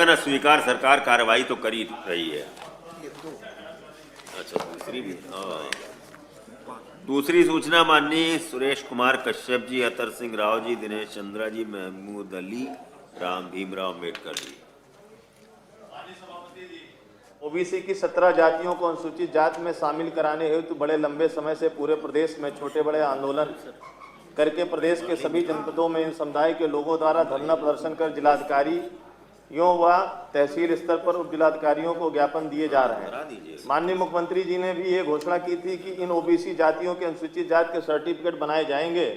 न स्वीकार सरकार कार्रवाई तो कर ही रही है। अच्छा, दूसरी भी। दूसरी सूचना माननीय सुरेश कुमार कश्यप जी, अतर सिंह राव जी, दिनेश चंद्रा जी, महमूद अली, राम भीमराव अम्बेडकर जी। ओबीसी की 17 जातियों को अनुसूचित जाति में शामिल कराने हेतु बड़े लंबे समय से पूरे प्रदेश में छोटे बड़े आंदोलन करके प्रदेश के सभी जनपदों में इन समुदाय के लोगों द्वारा धरना प्रदर्शन कर जिलाधिकारियों व तहसील स्तर पर उप जिलाधिकारियों को ज्ञापन दिए जा रहे हैं। माननीय मुख्यमंत्री जी ने भी ये घोषणा की थी कि इन ओबीसी जातियों के अनुसूचित जाति के सर्टिफिकेट बनाए जाएंगे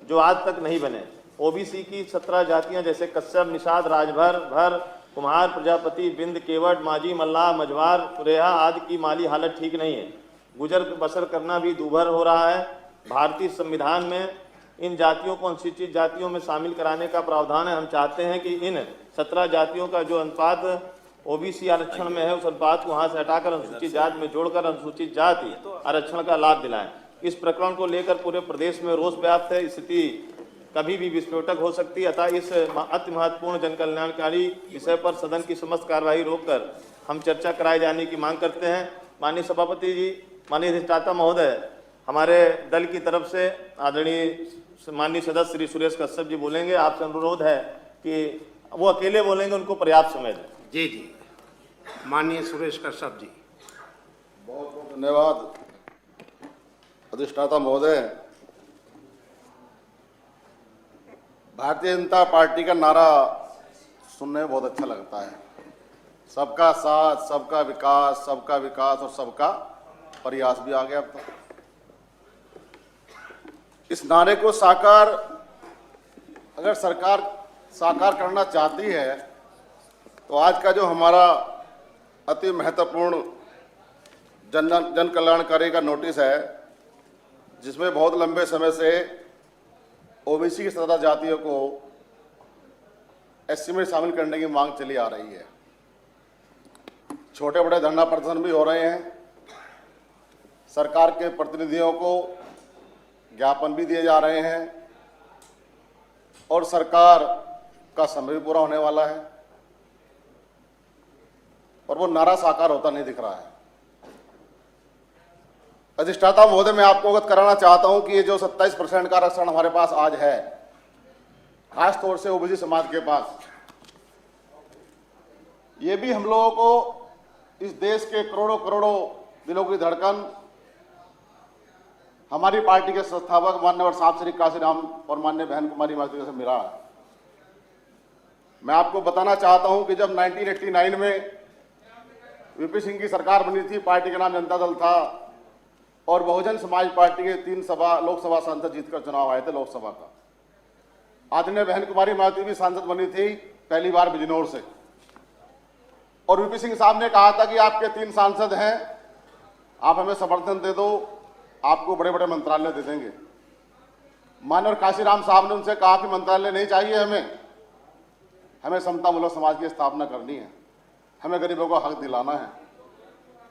जो आज तक नहीं बने। ओबीसी की 17 जातियां जैसे कश्यप, निषाद, राजभर, भर, कुम्हार, प्रजापति, बिंद, केवट, माझी, मल्लाह, मझवार, कुरेहा आदि की माली हालत ठीक नहीं है। गुजर बसर करना भी दूभर हो रहा है। भारतीय संविधान में इन जातियों को अनुसूचित जातियों में शामिल कराने का प्रावधान है। हम चाहते हैं कि इन 17 जातियों का जो अनुपात ओबीसी आरक्षण में है उस अनुपात को वहाँ से हटाकर अनुसूचित जाति में जोड़कर अनुसूचित जाति आरक्षण का लाभ दिलाएं। इस प्रकरण को लेकर पूरे प्रदेश में रोष व्याप्त है। स्थिति कभी भी विस्फोटक हो सकती है, अतः इस अति महत्वपूर्ण जनकल्याणकारी विषय पर सदन की समस्त कार्यवाही रोककर हम चर्चा कराए जाने की मांग करते हैं। माननीय सभापति जी, माननीय अधिष्ठाता महोदय, हमारे दल की तरफ से आदरणीय माननीय सदस्य श्री सुरेश कश्यप जी बोलेंगे। आपसे अनुरोध है कि वो अकेले बोलेंगे, उनको पर्याप्त समय दें। जी जी, माननीय सुरेश कश्यप जी। बहुत बहुत धन्यवाद अधिष्ठाता महोदय। भारतीय जनता पार्टी का नारा सुनने में बहुत अच्छा लगता है, सबका साथ, सबका विकास और सबका प्रयास भी आ गया अब तो। इस नारे को अगर सरकार साकार करना चाहती है तो आज का जो हमारा अति महत्वपूर्ण जन कल्याणकारी का नोटिस है, जिसमें बहुत लंबे समय से ओबीसी की 17 जातियों को एससी में शामिल करने की मांग चली आ रही है। छोटे बड़े धरना प्रदर्शन भी हो रहे हैं, सरकार के प्रतिनिधियों को ज्ञापन भी दिए जा रहे हैं और सरकार का समय भी पूरा होने वाला है और वो नारा साकार होता नहीं दिख रहा है। अधिष्ठाता महोदय, मैं आपको अवगत कराना चाहता हूं कि ये जो 27% का आरक्षण हमारे पास आज है, खास तौर से ओबीसी समाज के पास, ये भी हम लोगों को इस देश के करोड़ों करोड़ों दिलों की धड़कन हमारी पार्टी के संस्थापक माननीय साहब श्री काशीराम और माननीय बहन कुमारी माथुर से मिला। मैं आपको बताना चाहता हूं कि जब 1989 में वीपी सिंह की सरकार बनी थी, पार्टी का नाम जनता दल था और बहुजन समाज पार्टी के 3 लोकसभा सांसद जीतकर चुनाव आए थे लोकसभा का। आदरणीय बहन कुमारी माथुर भी सांसद बनी थी पहली बार बिजनौर से, और वीपी सिंह साहब ने कहा था कि आपके 3 सांसद हैं, आप हमें समर्थन दे दो, आपको बड़े बड़े मंत्रालय दे देंगे। माननीय काशीराम साहब ने उनसे कहा कि मंत्रालय नहीं चाहिए, हमें समतामूलक समाज की स्थापना करनी है, हमें गरीबों को हक दिलाना है।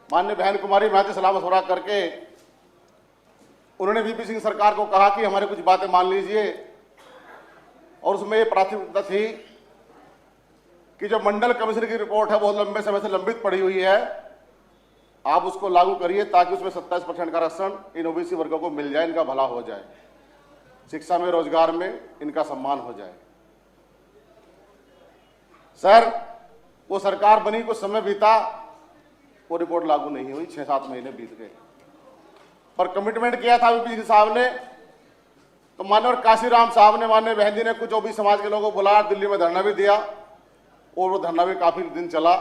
माननीय बहन कुमारी माथुर सलाह मशवरा करके उन्होंने वीपी सिंह सरकार को कहा कि हमारी कुछ बातें मान लीजिए, और उसमें ये प्राथमिकता थी कि जो मंडल कमीशन की रिपोर्ट है बहुत लंबे समय से लंबित पड़ी हुई है, आप उसको लागू करिए ताकि उसमें 27% का आरक्षण इन ओबीसी वर्गों को मिल जाए, इनका भला हो जाए, शिक्षा में, रोजगार में इनका सम्मान हो जाए। सर, वो सरकार बनी, कुछ समय बीता, वो रिपोर्ट लागू नहीं हुई, 6-7 महीने बीत गए, पर कमिटमेंट किया था वीपी साहब ने। तो माननीय काशीराम साहब ने, माननीय बहन जी ने कुछ ओबीसी समाज के लोगों को बुलाया, दिल्ली में धरना भी दिया और वो धरना भी काफी दिन चला।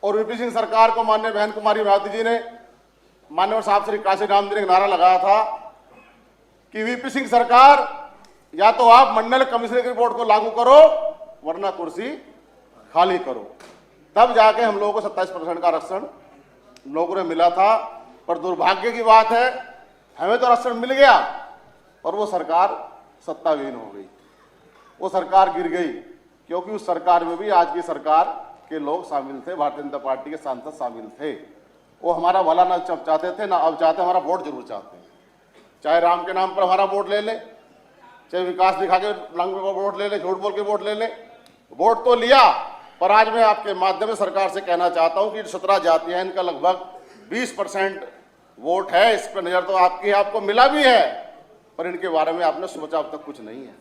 और वीपी सिंह सरकार को माननीय बहन कुमारी माथुर जी ने, माननीय साहब श्री काशीराम जी ने एक नारा लगाया था कि वीपी सिंह सरकार, या तो आप मंडल कमीशन की रिपोर्ट को लागू करो वरना कुर्सी खाली करो। तब जाके हम लोगों को 27% का आरक्षण लोगों ने मिला था। पर दुर्भाग्य की बात है, हमें तो आरक्षण मिल गया और वो सरकार सत्ताविहीन हो गई, वो सरकार गिर गई, क्योंकि उस सरकार में भी आज की सरकार के लोग शामिल थे, भारतीय जनता पार्टी के सांसद शामिल थे। वो हमारा भला ना चाहते थे ना अब चाहते, हमारा वोट जरूर चाहते हैं। चाहे राम के नाम पर हमारा वोट ले ले, चाहे विकास दिखा के रंग में वोट ले ले, झूठ बोल के वोट ले ले, वोट तो लिया पर आज मैं आपके माध्यम से सरकार से कहना चाहता हूं कि 17 जातियां हैं, इनका लगभग 20% वोट है। इस पर नजर तो आपको मिला भी है, पर इनके बारे में आपने सोचा अब तक कुछ नहीं है।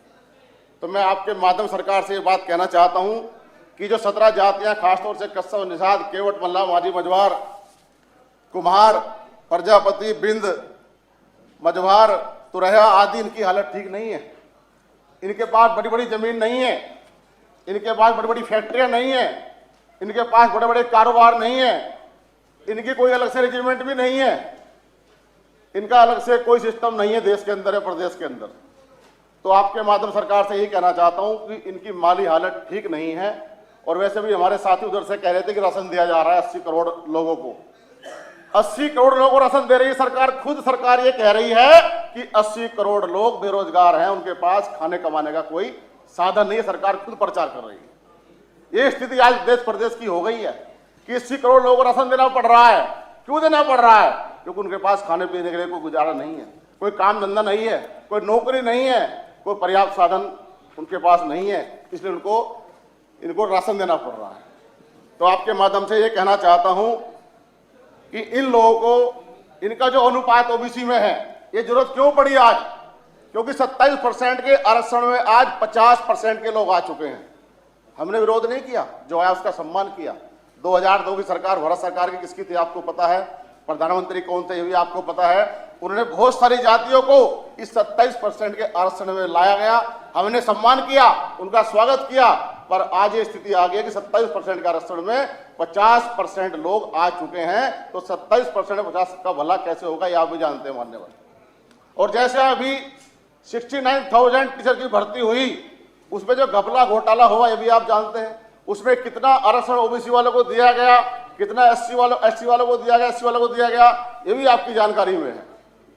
तो मैं आपके माध्यम सरकार से ये बात कहना चाहता हूं कि जो 17 जातियां, खासतौर से कस्सब, निषाद, केवट, मल्ला, माझी, मझवार, कुम्हार, प्रजापति, बिंद, मझवार, तुरैया आदि, इनकी हालत ठीक नहीं है। इनके पास बड़ी बड़ी जमीन नहीं है, इनके पास बड़ी बड़ी फैक्ट्रियां नहीं है, इनके पास बड़े बड़े कारोबार नहीं है, इनकी कोई अलग से रेजिमेंट भी नहीं है, इनका अलग से कोई सिस्टम नहीं है देश के अंदर या प्रदेश के अंदर। तो आपके माध्यम सरकार से यही कहना चाहता हूं कि इनकी माली हालत ठीक नहीं है। और वैसे भी हमारे साथी उधर से कह रहे थे कि राशन दिया जा रहा है 80 करोड़ लोगों को। 80 करोड़ लोगों को राशन दे रही है सरकार। खुद सरकार ये कह रही है कि 80 करोड़ लोग बेरोजगार हैं, उनके पास खाने कमाने का कोई साधन नहीं है। सरकार खुद प्रचार कर रही है। ये स्थिति आज देश प्रदेश की हो गई है कि 80 करोड़ लोगों को राशन देना पड़ रहा है। क्यों देना पड़ रहा है? क्योंकि उनके पास खाने पीने के लिए कोई गुजारा नहीं है, कोई काम धंधा नहीं है, कोई नौकरी नहीं है, कोई पर्याप्त साधन उनके पास नहीं है, इसलिए इनको राशन देना पड़ रहा है। तो आपके माध्यम से ये कहना चाहता हूं कि इन लोगों को, इनका जो अनुपात ओबीसी में है, ये जरूरत क्यों पड़ी आज? क्योंकि 27% के आरक्षण में आज 50% के लोग आ चुके हैं। हमने विरोध नहीं किया, जो आया उसका सम्मान किया। 2002 की सरकार, भारत सरकार की किसकी थी आपको पता है, प्रधानमंत्री कौन थे ये भी आपको पता है। उन्होंने बहुत सारी जातियों को इस 27% के आरक्षण में लाया गया, हमने सम्मान किया, उनका स्वागत किया। पर आज ये स्थिति आ गई कि 27% के आरक्षण में 50% लोग आ चुके हैं। तो 27% में 50 का भला कैसे होगा, ये आप भी जानते हैं मान्यवर। और जैसे अभी 69,000 टीचर की भर्ती हुई, उसमें जो घपला घोटाला हुआ ये भी आप जानते हैं। उसमें कितना आरक्षण ओबीसी वालों को दिया गया, कितना एससी वालों को दिया गया, एससी वालों को दिया गया, ये भी आपकी जानकारी में है।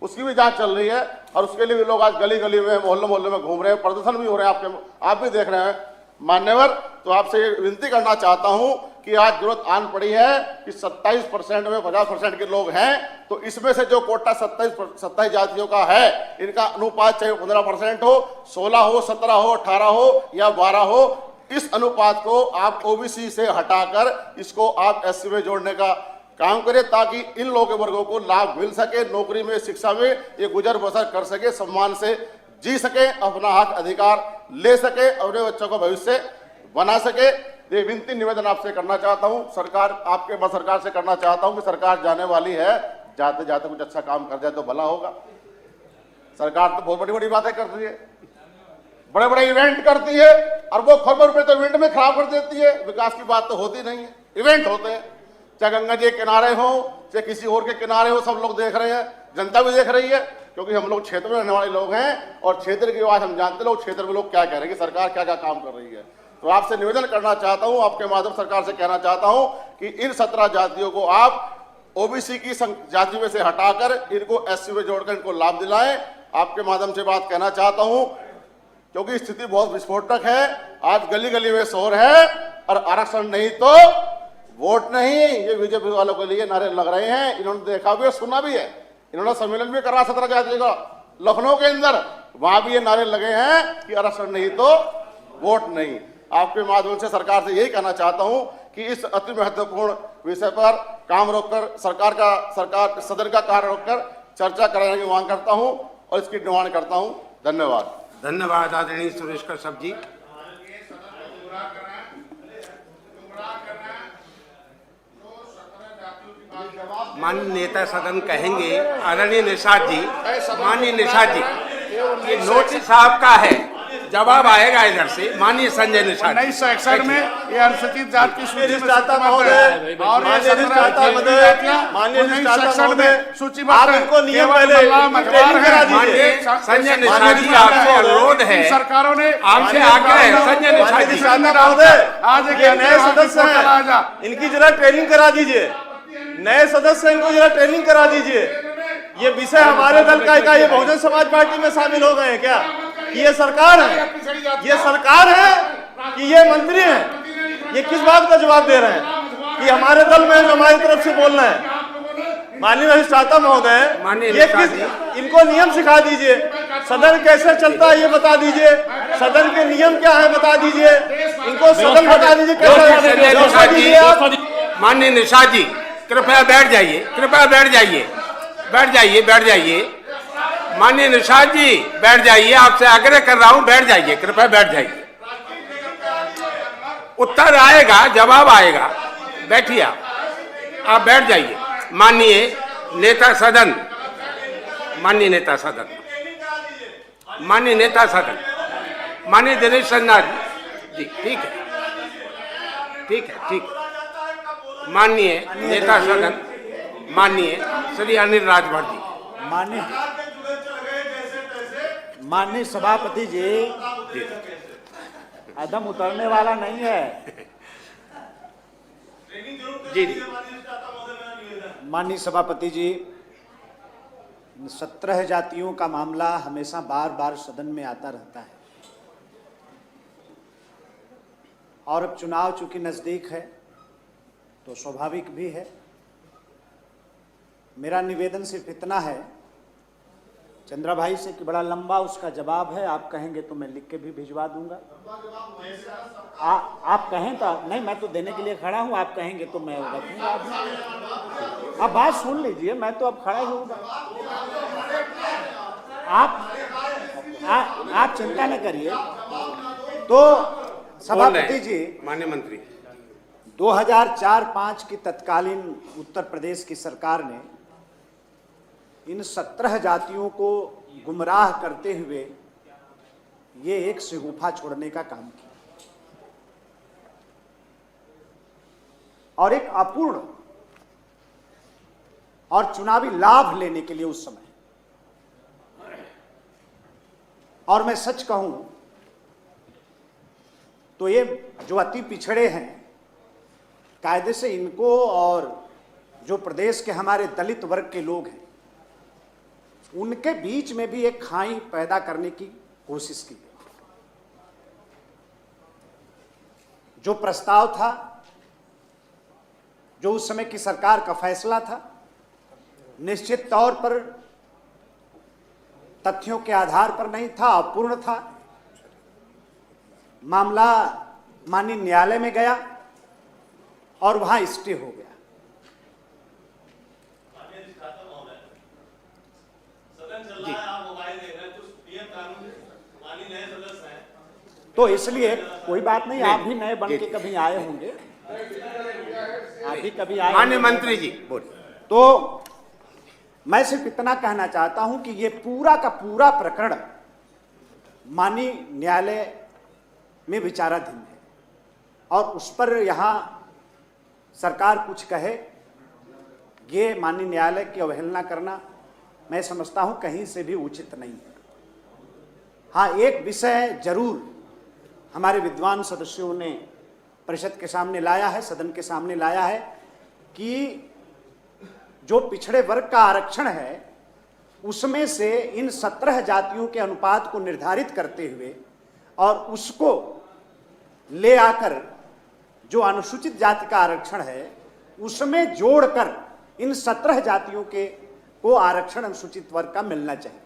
उसकी भी जांच चल रही है और उसके लिए भी लोग आज गली गली में, मोहल्ले में घूम रहे हैं, प्रदर्शन भी हो रहे हैं, आप भी देख रहे हैं मान्यवर। तो आपसे विनती करना चाहता हूं कि आज जरूरत आन पड़ी है कि 27% में 50% के लोग हैं। तो इसमें से जो कोटा 27 जातियों का है, इनका अनुपात चाहे 15% हो, 16 हो, 17 हो, 18 हो या 12 हो, इस अनुपात को आप ओबीसी से हटाकर इसको आप एससी में जोड़ने का काम करें, ताकि इन लोगों के वर्गों को लाभ मिल सके, नौकरी में, शिक्षा में ये गुजर बसर कर सके, सम्मान से जी सके, अपना हक अधिकार ले सके, अपने बच्चों का भविष्य बना सके। ये विनती निवेदन आपसे करना चाहता हूं, सरकार, आपके सरकार से करना चाहता हूं कि सरकार जाने वाली है, जाते जाते कुछ अच्छा काम कर जाए तो भला होगा। सरकार तो बहुत बड़ी बड़ी बातें करती है, बड़े बड़े इवेंट करती है, अरबों खरबों रुपए तो इवेंट में खराब कर देती है। विकास की बात तो होती नहीं है, इवेंट होते हैं, चाहे गंगा जी के किनारे हो, चाहे किसी और के किनारे हो, सब लोग देख रहे हैं, जनता भी देख रही है, क्योंकि हम लोग क्षेत्र में रहने वाले लोग हैं और क्षेत्र की आवाज हम जानते लोग, क्षेत्र में लोग क्या कह रहे हैं कि सरकार क्या क्या काम कर रही है। तो आपसे निवेदन करना चाहता हूं, आपके माध्यम सरकार से कहना चाहता हूं कि इन 17 जातियों को आप ओबीसी की जाति में से हटाकर इनको एससी में जोड़कर इनको लाभ दिलाएं। आपके माध्यम से बात कहना चाहता हूं क्योंकि स्थिति बहुत विस्फोटक है। आज गली गली में शोर है और आरक्षण नहीं तो वोट नहीं, ये बीजेपी वालों के लिए नारे लग रहे हैं। इन्होंने देखा भी है, सुना भी है, इन्होंने सम्मेलन भी करा 17 जातियों का लखनऊ के अंदर, वहां भी ये नारे लगे हैं कि आरक्षण नहीं तो वोट नहीं। आपके माध्यम से सरकार से यही कहना चाहता हूं कि इस अति महत्वपूर्ण विषय पर काम रोककर सरकार सदन का कार्य रोककर चर्चा कराने की मांग करता हूं और इसकी डिमांड करता हूं। धन्यवाद। धन्यवाद आदरणीय सुरेश कश्यप जी। माननीय नेता सदन कहेंगे, आदरणीय निषाद जी, माननीय निषाद जी, ये नोटिस आपका है, जवाब आएगा इधर से। माननीय संजय निषाद, 1961 में ये अनुसूचित जाति की सूची में आप इनको नियम पहले संजय निषाद जी, आपसे अनुरोध है, सरकारों ने आपसे आग्रह है, संजय निषाद जी, आज एक नए सदस्य हैं, इनकी जरा ट्रेनिंग करा दीजिए, नए सदस्य इनको जरा ट्रेनिंग करा दीजिए। ये विषय हमारे दल का ये बहुजन समाज पार्टी में शामिल हो गए हैं क्या? कि ये सरकार है, ये सरकार है कि ये मंत्री हैं? ये किस बात का जवाब दे रहे हैं कि हमारे दल में हमारी तरफ से बोलना है? माननीय अधिष्ठाता महोदय, माननीय ये अधिष्ठाता किस इनको नियम सिखा दीजिए, सदन कैसे चलता है ये बता दीजिए, सदन के नियम क्या है बता दीजिए, इनको सदन बता दीजिए कैसे व्यवस्था दीजिए आप। माननीय निषाद जी कृपया बैठ जाइए, कृपया बैठ जाइए, बैठ जाइए, बैठ जाइए। माननीय निषाद जी बैठ जाइए, आपसे आग्रह कर रहा हूं, बैठ जाइए, कृपया बैठ जाइए। उत्तर आएगा, जवाब आएगा, बैठिए आप बैठ जाइए। माननीय नेता सदन, माननीय नेता सदन, माननीय नेता सदन, माननीय दिनेश शर्मा जी, ठीक है, ठीक है, ठीक है। माननीय नेता सदन, माननीय श्री अनिल राजभर जी, माननीय सभापति जी, अदम उतरने वाला नहीं है। जी जी, माननीय सभापति जी, 17 जातियों का मामला हमेशा बार बार सदन में आता रहता है और अब चुनाव चूंकि नजदीक है तो स्वाभाविक भी है। मेरा निवेदन सिर्फ इतना है चंद्रा भाई से कि बड़ा लंबा उसका जवाब है, आप कहेंगे तो मैं लिख के भी भिजवा दूंगा। आप कहें तो नहीं, मैं तो देने के लिए खड़ा हूं, आप कहेंगे तो मैं रखूंगा। आप बात सुन लीजिए, मैं तो अब खड़ा ही हूँ। आप चिंता न करिए। तो सभापति जी, माननीय मंत्री, 2004-05 की तत्कालीन उत्तर प्रदेश की सरकार ने इन 17 जातियों को गुमराह करते हुए ये एक शगुफा छोड़ने का काम किया और एक अपूर्ण और चुनावी लाभ लेने के लिए उस समय, और मैं सच कहूं तो ये जो अति पिछड़े हैं, कायदे से इनको और जो प्रदेश के हमारे दलित वर्ग के लोग हैं उनके बीच में भी एक खाई पैदा करने की कोशिश की गई। जो प्रस्ताव था, जो उस समय की सरकार का फैसला था, निश्चित तौर पर तथ्यों के आधार पर नहीं था, अपूर्ण था। मामला माननीय न्यायालय में गया और वहां स्टे हो गया। तो इसलिए कोई बात नहीं, आप भी नए बन के कभी आए होंगे, आप भी कभी आए। माननीय मंत्री जी बोलिए। तो मैं सिर्फ इतना कहना चाहता हूं कि ये पूरा का पूरा प्रकरण माननीय न्यायालय में विचाराधीन है और उस पर यहां सरकार कुछ कहे, ये माननीय न्यायालय की अवहेलना करना मैं समझता हूं कहीं से भी उचित नहीं है। हाँ, एक विषय जरूर हमारे विद्वान सदस्यों ने परिषद के सामने लाया है, सदन के सामने लाया है कि जो पिछड़े वर्ग का आरक्षण है उसमें से इन 17 जातियों के अनुपात को निर्धारित करते हुए और उसको ले आकर जो अनुसूचित जाति का आरक्षण है उसमें जोड़कर इन 17 जातियों के को आरक्षण अनुसूचित वर्ग का मिलना चाहिए।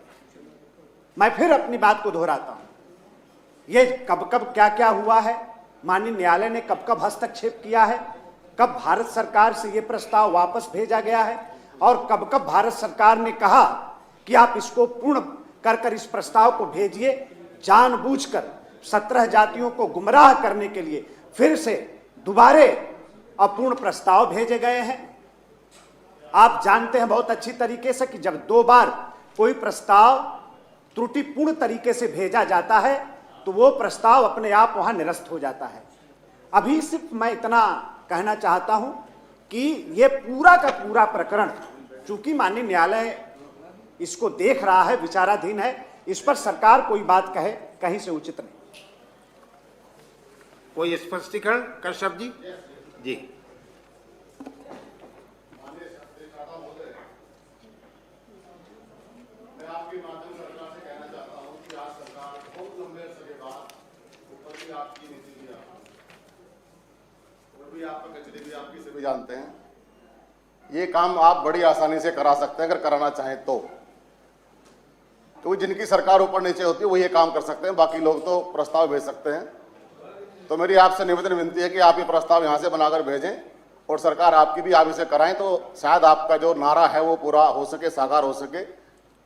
मैं फिर अपनी बात को दोहराता हूं, ये कब कब क्या क्या हुआ है, माननीय न्यायालय ने कब कब हस्तक्षेप किया है, कब भारत सरकार से ये प्रस्ताव वापस भेजा गया है और कब कब भारत सरकार ने कहा कि आप इसको पूर्ण कर इस प्रस्ताव को भेजिए। जानबूझकर 17 जातियों को गुमराह करने के लिए फिर से दोबारे अपूर्ण प्रस्ताव भेजे गए हैं। आप जानते हैं बहुत अच्छी तरीके से कि जब 2 बार कोई प्रस्ताव त्रुटिपूर्ण तरीके से भेजा जाता है तो वो प्रस्ताव अपने आप वहां निरस्त हो जाता है। अभी सिर्फ मैं इतना कहना चाहता हूं कि ये पूरा का पूरा प्रकरण चूंकि माननीय न्यायालय इसको देख रहा है, विचाराधीन है, इस पर सरकार कोई बात कहे कहीं से उचित नहीं। कोई स्पष्टीकरण कश्यप जी? जी, मैं आपके माध्यम से सरकार से कहना चाहता हूं कि आज सरकार बहुत लंबे अरसे के बाद ऊपर भी आपकी नीति भी और भी आपका कचरे भी आपकी से भी जानते हैं। ये काम आप बड़ी आसानी से करा सकते हैं अगर कराना चाहें तो, क्योंकि जिनकी सरकार ऊपर नीचे होती है वो ये काम कर सकते हैं, बाकी लोग तो प्रस्ताव भेज सकते हैं। तो मेरी आपसे निवेदन विनती है कि आप ये प्रस्ताव यहाँ से बनाकर भेजें और सरकार आपकी भी आप इसे कराएं, तो शायद आपका जो नारा है वो पूरा हो सके, साकार हो सके।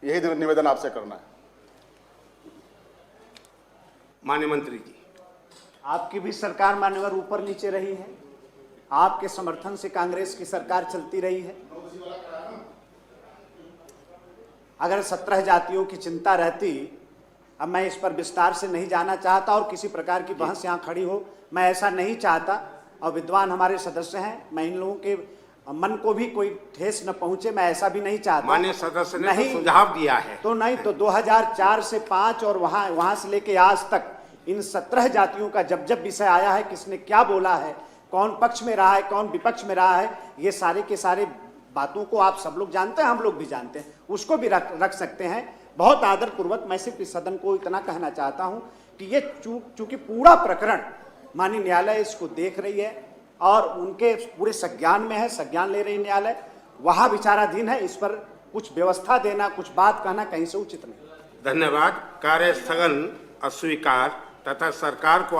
यही निवेदन आपसे करना है। माननीय मंत्री जी, आपकी भी सरकार मान्यवर ऊपर नीचे रही है, आपके समर्थन से कांग्रेस की सरकार चलती रही है। अगर 17 जातियों की चिंता रहती, अब मैं इस पर विस्तार से नहीं जाना चाहता और किसी प्रकार की बहस यहाँ खड़ी हो, मैं ऐसा नहीं चाहता। और विद्वान हमारे सदस्य हैं, मैं इन लोगों के मन को भी कोई ठेस न पहुंचे, मैं ऐसा भी नहीं चाहता। माननीय सदस्य ने नहीं, तो सुझाव दिया है तो नहीं तो 2004 से 5 और वहां से लेके आज तक इन 17 जातियों का जब जब विषय आया है, किसने क्या बोला है, कौन पक्ष में रहा है, कौन विपक्ष में रहा है, ये सारे के सारे बातों को आप सब लोग जानते हैं, हम लोग भी जानते हैं, उसको भी रख सकते हैं। बहुत आदर पूर्वक मैं सिर्फ इस सदन को इतना कहना चाहता हूं कि ये चूंकि पूरा प्रकरण माननीय न्यायालय इसको देख रही है और उनके पूरे संज्ञान में है, संज्ञान ले रही न्यायालय, वहां विचाराधीन है, इस पर कुछ व्यवस्था देना, कुछ बात कहना कहीं से उचित नहीं। धन्यवाद। कार्य स्थगन अस्वीकार तथा सरकार को